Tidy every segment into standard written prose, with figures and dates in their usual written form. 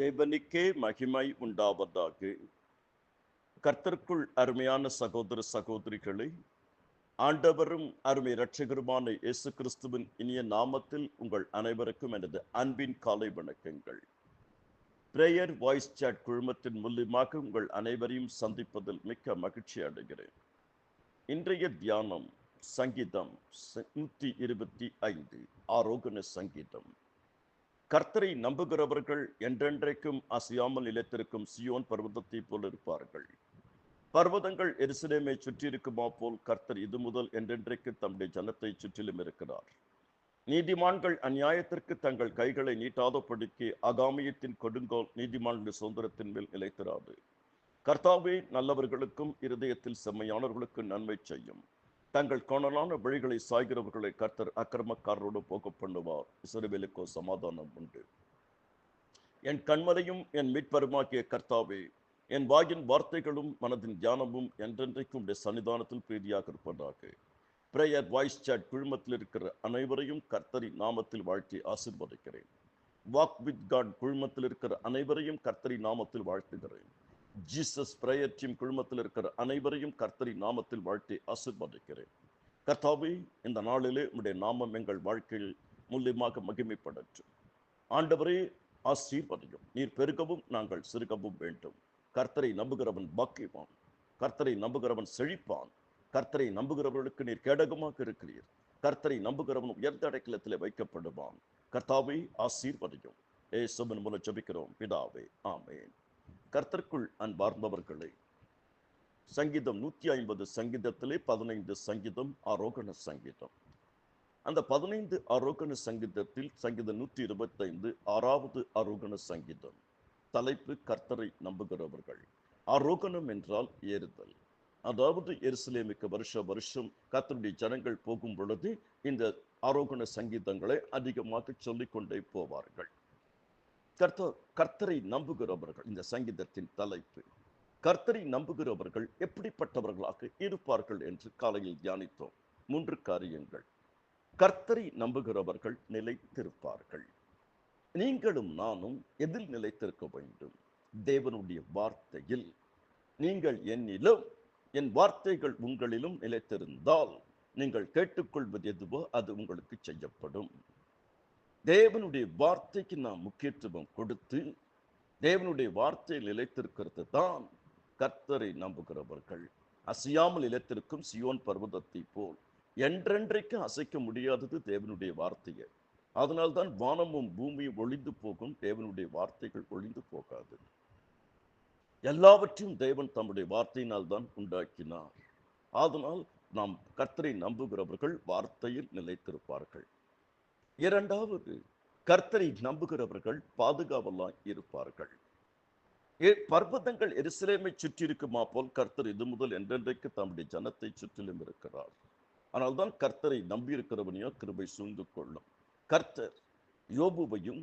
தேவனுக்கே மகிமை உண்டாவதாக. கர்த்தருக்குள் அருமையான சகோதர சகோதரிகளை, ஆண்டவரும் அருமை இரட்சகருமான இயேசு கிறிஸ்துவின் இனிய நாமத்தில் உங்கள் அனைவருக்கும் எனது அன்பின் காலை வணக்கங்கள். பிரேயர் வாய்ஸ் சாட் குழுமத்தின் மூலமாக உங்கள் அனைவரையும் சந்திப்பதில் மிக்க மகிழ்ச்சி அடைகிறேன். இன்றைய தியானம் சங்கீதம் 125, ஆரோகண சங்கீதம். கர்த்தரை நம்புகிறவர்கள் என்றென்றைக்கும் அசையாமல் நிலைத்திருக்கும் சியோன் பர்வதத்தை போல் இருப்பார்கள். பர்வதங்கள் எருசலேமை சுற்றியிருக்குமா போல் கர்த்தர் இது முதல் என்றென்றைக்கு தம்முடைய ஜனத்தை சுற்றிலும் இருக்கிறார். நீதிமான்கள் அநியாயத்திற்கு தங்கள் கைகளை நீட்டாதபடிக்கு அகாமியத்தின் கொடுங்கோல் நீதிமான்கள் சுதந்திரத்தின் மேல் நிலைத்திராது. கர்த்தாவே நல்லவர்களுக்கும் இருதயத்தில் செம்மையானவர்களுக்கு நன்மை செய்யும். தங்கள் கோணலான வழிகளை சாய்கிறவர்களை கர்த்தர் அக்கிரமக்காரரோடு போக பண்ணுவார். இஸ்ரவேலுக்கோ சமாதானம் உண்டு. என் கண்மலையும் என் மீட்பருமாகிய கர்த்தாவே, என் வாயின் வார்த்தைகளும் மனதின் தியானமும் என்றென்றைக்கும் உடைய சன்னிதானத்தில் பிரீதியாக இருப்பதாக. பிரேயர் வாய்ஸ் சாட் குழுமத்தில் இருக்கிற அனைவரையும் கர்த்தரின் நாமத்தில் வாழ்த்தி ஆசீர்வதிக்கிறேன். வாக் வித் காட் குழுமத்தில் இருக்கிற அனைவரையும் கர்த்தரின் நாமத்தில் வாழ்த்துகிறேன். ஜீசஸ் பிரேயர் டீம் குழுமத்தில் இருக்கிற அனைவரையும் கர்த்தரின் நாமத்தில் வாழ்த்தி ஆசீர்வதிக்கிறேன். கர்த்தாவே, இந்த நாளிலே உம்முடைய நாமம் எங்கள் வாழ்க்கையில் மூலியமாக மகிமைப்படட்டும். ஆண்டவரே, ஆசீர்வதியும். நீர் பெருகவும் நாங்கள் சிறுகவும் வேண்டும். கர்த்தரை நம்புகிறவன் பாக்கியவான். கர்த்தரை நம்புகிறவன் செழிப்பான். கர்த்தரை நம்புகிறவர்களுக்கு நீர் கேடகமாக இருக்கிறீர். கர்த்தரை நம்புகிறவன் உயர்ந்த அடைக்கலத்திலே வைக்கப்படுவான். கர்த்தாவே, ஆசீர்வதியும். இயேசுவின் மூலம் ஜெபிக்கிறோம் பிதாவே, ஆமென். கர்த்தருக்குள் அன்பார்ந்தவர்களே, சங்கீதம் 150 சங்கீதத்திலே 15 சங்கீதம் ஆரோகண சங்கீதம். அந்த 15 ஆரோகண சங்கீதத்தில் சங்கீதம் 125 6வது ஆரோகண சங்கீதம். தலைப்பு கர்த்தரை நம்புகிறவர்கள். ஆரோகணம் என்றால் ஏறுதல். அதாவது எருசலேமுக்கு வருஷம் கர்த்தருடைய ஜனங்கள் போகும் பொழுது இந்த ஆரோகண சங்கீதங்களை அதிகமாக சொல்லிக்கொண்டே போவார்கள். கர்த்தரை நம்புகிறவர்கள் இந்த சங்கீதத்தின் தலைப்பு. கர்த்தரை நம்புகிறவர்கள் எப்படிப்பட்டவர்களாக இருப்பார்கள் என்று காலையில் தியானித்தோம். 3 காரியங்கள். கர்த்தரை நம்புகிறவர்கள் நிலைத்திருப்பார்கள். நீங்களும் நானும் எதில் நிலைத்திருக்க வேண்டும்? தேவனுடைய வார்த்தையில். நீங்கள் என்னிலும் என் வார்த்தைகள் உங்களிலும் நிலைத்திருந்தால் நீங்கள் கேட்டுக்கொள்வது எதுவோ அது உங்களுக்கு செய்யப்படும். தேவனுடைய வார்த்தைக்கு நாம் முக்கியத்துவம் கொடுத்து தேவனுடைய வார்த்தையில் நிலைத்திருக்கிறது தான் கர்த்தரை நம்புகிறவர்கள். அசையாமல் நிலைத்திருக்கும் சியோன் பர்வதத்தை போல் என்றென்றைக்கு அசைக்க முடியாதது தேவனுடைய வார்த்தையை. அதனால்தான் வானமும் பூமியும் ஒளிந்து போகும், தேவனுடைய வார்த்தைகள் ஒளிந்து போகாது. எல்லாவற்றையும் தேவன் தம்முடைய வார்த்தையினால் தான் உண்டாக்கினார். அதனால் நாம் கர்த்தரை நம்புகிறவர்கள் வார்த்தையில் நிலைத்திருப்பார்கள். இரண்டாவது, கர்த்தரை நம்புகிறவர்கள் பாதுகாவலாய் இருப்பார்கள். பர்வதங்கள் எருசலேமை சுற்றி இருக்குமா போல் கர்த்தர் இது முதல் என்றென்றைக்கு தம்முடைய ஜனத்தை சுற்றிலும் இருக்கிறார். ஆனால் தான் கர்த்தரை நம்பி இருக்கிறவனையோ கிருபை சூழ்ந்து கொள்ளும். கர்த்தர் யோபுவையும்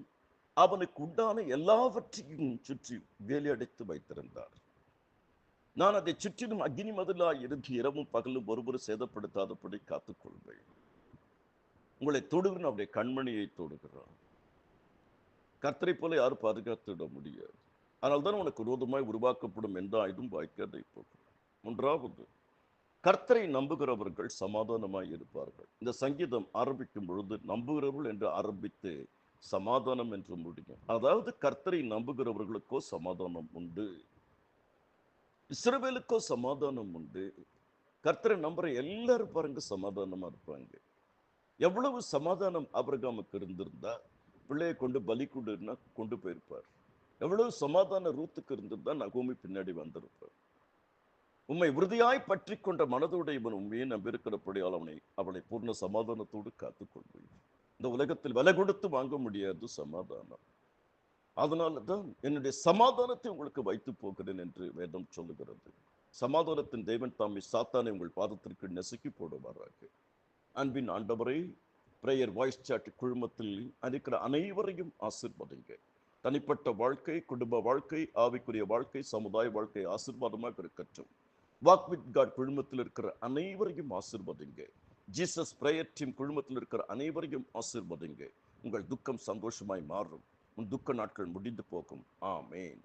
அவனுக்கு உண்டான எல்லாவற்றையும் சுற்றி வேலையடைத்து வைத்திருந்தார். நான் அதை சுற்றிலும் அக்னி மதிலாய் இருந்து இரவும் பகலும் ஒருவரு சேதப்படுத்தாதபடி காத்துக்கொள்வேன். உங்களை தொடுகிற அவருடைய கண்மணியை தொடுகிறார். கர்த்தரை போல யாரும் பாதுகாத்துவிட முடியாது. ஆனால் தான் உனக்கு விரோதமாய் உருவாக்கப்படும் எந்த ஆயுதம் வாய்க்காதை போகும். 3வது, கர்த்தரை நம்புகிறவர்கள் சமாதானமாய் இருப்பார்கள். இந்த சங்கீதம் ஆரம்பிக்கும் பொழுது நம்புகிறவர்கள் என்று ஆரம்பித்து சமாதானம் என்று முடியும். அதாவது கர்த்தரை நம்புகிறவர்களுக்கோ சமாதானம் உண்டு. இஸ்ரவேலுக்கோ சமாதானம் உண்டு. கர்த்தரை நம்புற எல்லாரும் பாருங்க சமாதானமா இருப்பாங்க. எவ்வளவு சமாதானம் ஆபிரகாமுக்கு இருந்திருந்தா பிள்ளையை கொண்டு பலி கொடுன்னா கொண்டு போயிருப்பார். எவ்வளவு சமாதான ரூத்துக்கு இருந்திருந்தா நகோமி பின்னாடி வந்திருப்பார். உம்மை உறுதியாய் பற்றி கொண்ட மனதுடையவன் உண்மையை நம்பியிருக்கிறபடியால் அவளை பூர்ண சமாதானத்தோடு காத்துக்கொள்வேன். இந்த உலகத்தில் விலை கொடுத்து வாங்க முடியாது சமாதானம். அதனால தான் என்னுடைய சமாதானத்தை உங்களுக்கு வைத்து போகிறேன் என்று வேதம் சொல்லுகிறது. சமாதானத்தின் தேவன் தாமே சாத்தானை உங்கள் பாதத்திற்கு நெசுக்கி போடுவாராக. அன்பின் ஆண்டவரே, பிரேயர் வாய்ஸ் சாட் குழுமத்தில் இருக்கிற அனைவரையும் ஆசீர்வதிங்க. தனிப்பட்ட வாழ்க்கை, குடும்ப வாழ்க்கை, ஆவிக்குரிய வாழ்க்கை, சமுதாய வாழ்க்கை ஆசீர்வாதமாக இருக்கட்டும். வாக் வித் காட் குழுமத்தில் இருக்கிற அனைவரையும் ஆசீர்வதிங்க. ஜீசஸ் பிரேயர் டீம் குழுமத்தில் இருக்கிற அனைவரையும் ஆசீர்வதிங்க. உங்கள் துக்கம் சந்தோஷமாய் மாறும். உன் துக்க நாட்கள் முடிந்து போகும். ஆமேன்.